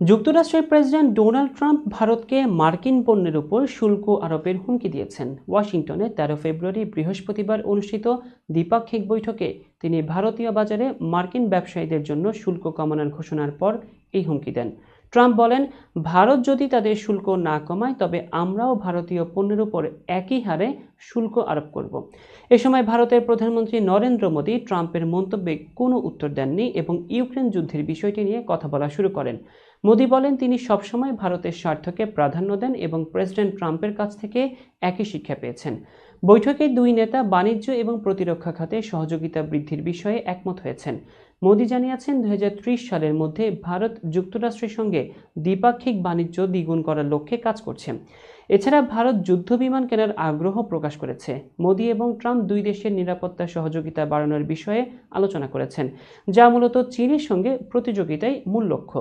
যুক্তরাষ্ট্রের president Donald Trump ভারতকে মার্কিন পণ্যের উপর শুল্ক আরোপের হুমকি দিয়েছেন। ওয়াশিংটনে 13 ফেব্রুয়ারি বৃহস্পতিবার অনুষ্ঠিত দ্বিপাক্ষিক বৈঠকে তিনি ভারতীয় বাজারে মার্কিন ব্যবসায়ীদের জন্য শুল্ক কমানোর ঘোষণার পর এই হুমকি দেন। ট্রাম্প বলেন, ভারত যদি তাদের শুল্ক না কমায় তবে আমরাও ভারতীয় পণ্যের উপর একই হারে শুল্ক আরোপ করব। এ সময় ভারতের প্রধানমন্ত্রী নরেন্দ্র মোদী ট্রাম্পের মন্তব্যে কোনো উত্তর দেননি এবং ইউক্রেন যুদ্ধের বিষয়টি নিয়ে কথা বলা শুরু করেন। মোদি বলেন, তিনি সবসময় ভারতের স্বার্থকে প্রাধান্য দেন এবং প্রেসিডেন্ট ট্রাম্পের কাছ থেকে একই শিক্ষা পেয়েছেন। বৈঠকে দুই নেতা বাণিজ্য এবং প্রতিরক্ষা খাতে সহযোগিতা বৃদ্ধির বিষয়ে একমত হয়েছেন। মোদি জানিয়েছেন, 2030 সালের মধ্যে ভারত যুক্তরাষ্ট্রের সঙ্গে দ্বিপাক্ষিক বাণিজ্য দ্বিগুণ করার লক্ষ্যে কাজ করছে। এছাড়া ভারত যুদ্ধবিমান কেনার আগ্রহ প্রকাশ করেছে। মোদি এবং ট্রাম্প দুই দেশের নিরাপত্তা সহযোগিতা বাড়ানোর বিষয়ে আলোচনা করেছেন, যা মূলত চীনের সঙ্গে প্রতিযোগিতায় মূল লক্ষ্য।